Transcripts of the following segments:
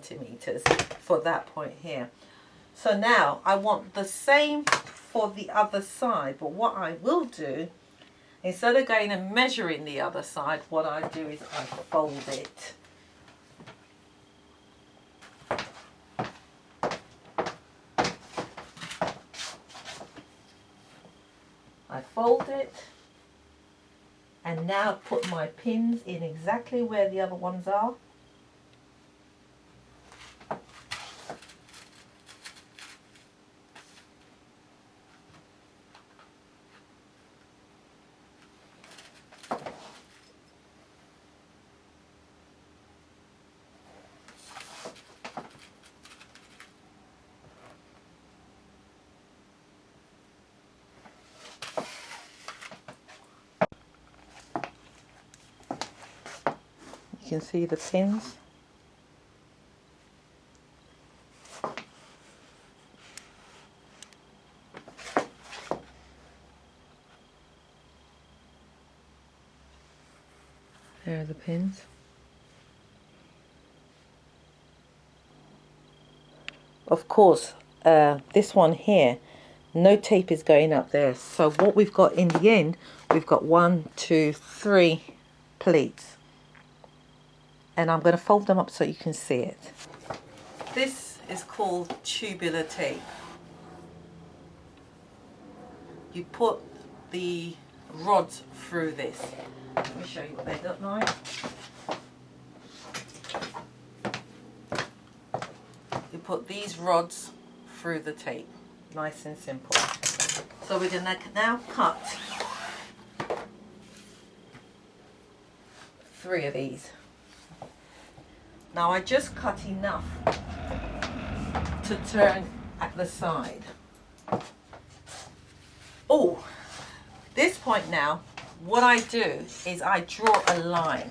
centimeters for that point here. So now I want the same for the other side, but what I will do, instead of going and measuring the other side, what I do is I fold it. I fold it, and now put my pins in exactly where the other ones are. You can see the pins. There are the pins. Of course, this one here, no tape is going up there. So what we've got in the end, we've got 1, 2, 3 pleats. And I'm going to fold them up so you can see it. This is called tubular tape. You put the rods through this. Let me show you what they look like. You put these rods through the tape. Nice and simple. So we're going to now cut 3 of these. Now I just cut enough to turn at the side. Oh, this point now, what I do is I draw a line.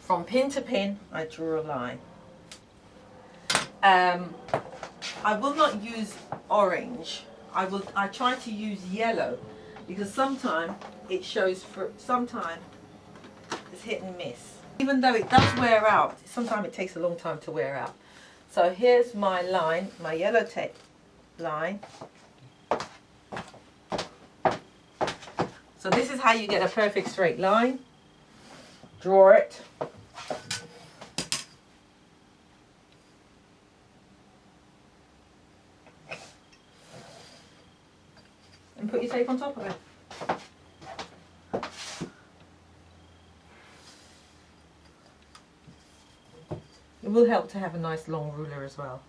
From pin to pin, I draw a line. I will not use orange. I try to use yellow because sometimes it shows for sometimes it's hit and miss. Even though it does wear out, sometimes it takes a long time to wear out. So here's my line, my yellow tape line. So this is how you get a perfect straight line. Draw it. And put your tape on top of it. It will help to have a nice long ruler as well.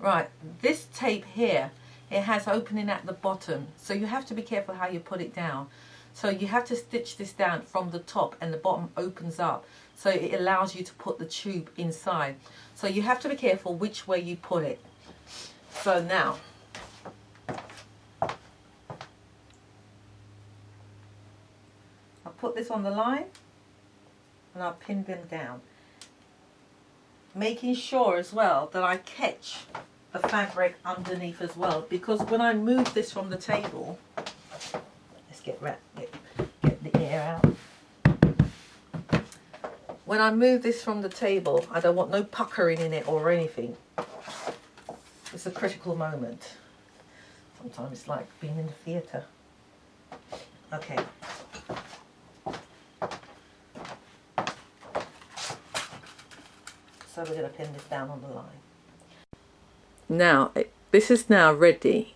Right, this tape here, it has opening at the bottom, so you have to be careful how you put it down. So you have to stitch this down from the top, and the bottom opens up, so it allows you to put the tube inside. So you have to be careful which way you put it. So now, I'll put this on the line and I'll pin them down, making sure as well that I catch the fabric underneath as well, because when I move this from the table, let's get the air out. When I move this from the table, I don't want no puckering in it or anything. It's a critical moment. Sometimes it's like being in the theatre. Okay. So we're going to pin this down on the line. Now, this is now ready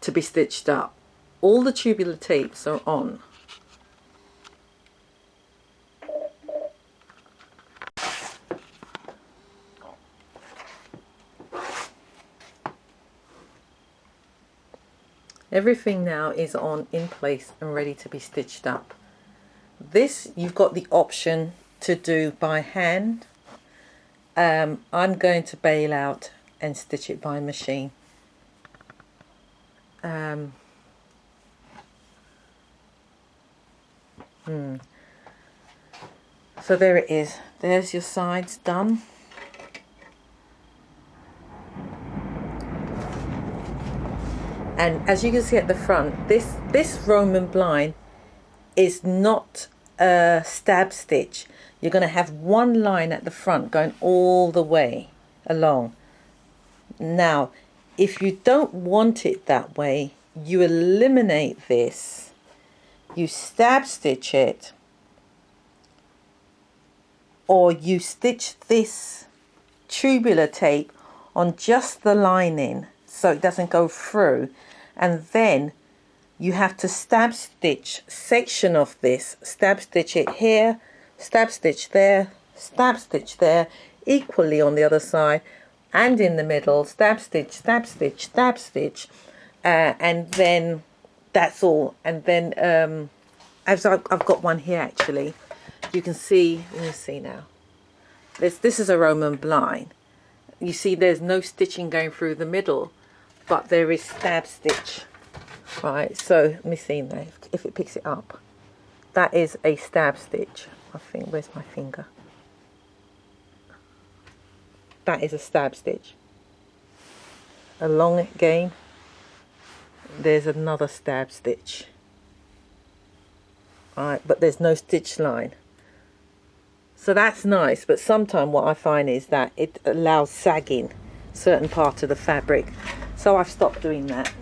to be stitched up. All the tubular tapes are on. Everything now is on in place and ready to be stitched up. This you've got the option to do by hand. I'm going to bail out and stitch it by machine. So there it is. There's your sides done. And as you can see at the front, this Roman blind is not a stab stitch. You're going to have one line at the front going all the way along. Now, if you don't want it that way, you eliminate this. You stab stitch it, or you stitch this tubular tape on just the lining so it doesn't go through, and then you have to stab stitch section of this, stab stitch it here, stab stitch there, stab stitch there, equally on the other side and in the middle, stab stitch, stab stitch, stab stitch, and then that's all. And then as I've got one here actually, you can see, let me see now, this is a Roman blind. You see there's no stitching going through the middle, but there is stab stitch. Right, so let me see now if it picks it up. That is a stab stitch. I think, where's my finger? That is a stab stitch. Along again, there's another stab stitch. Right, but there's no stitch line. So that's nice, but sometimes what I find is that it allows sagging certain part of the fabric. So I've stopped doing that,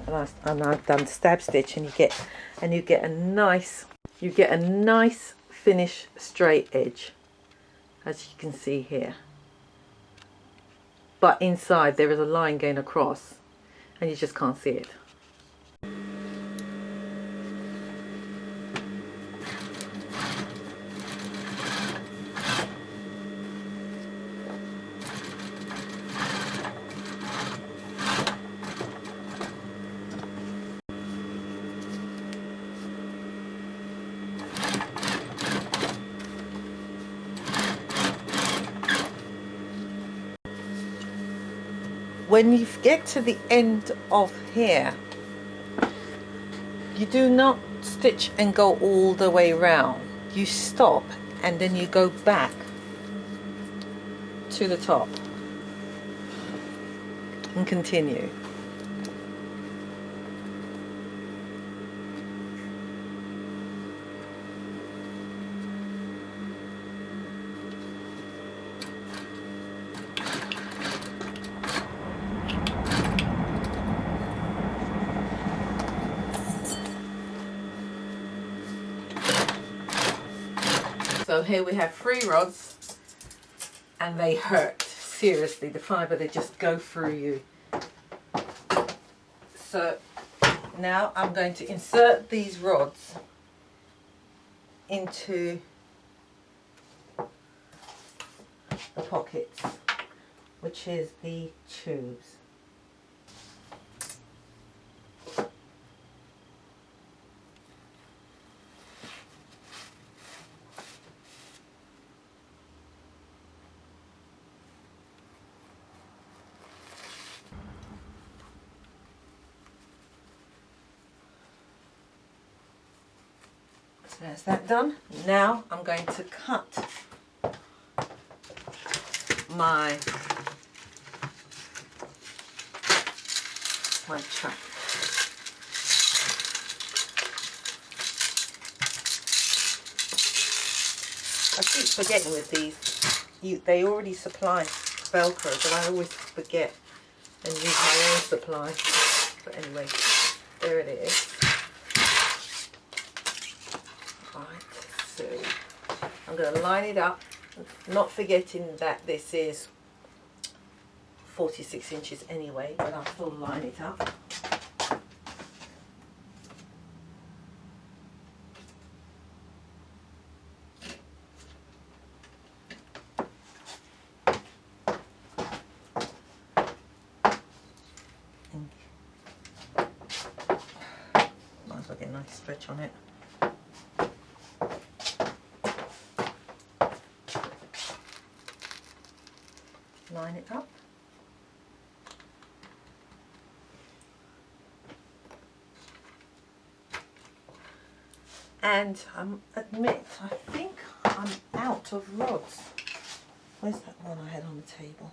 and I've done stab stitch, and you get a nice finish straight edge, as you can see here. But inside there is a line going across, and you just can't see it. When you get to the end of here, you do not stitch and go all the way round. You stop and then you go back to the top and continue. So here we have 3 rods, and they hurt. Seriously, the fibre, they just go through you. So now I'm going to insert these rods into the pockets, which is the tubes. So that's that done. Now I'm going to cut my track. I keep forgetting with these, they already supply velcro, but I always forget and use my own supply. But anyway, there it is. So I'm going to line it up, not forgetting that this is 46 inches anyway, but I'll still line it up. Might as well get a nice stretch on it. Line it up. And I admit, I think I'm out of rods. Where's that one I had on the table?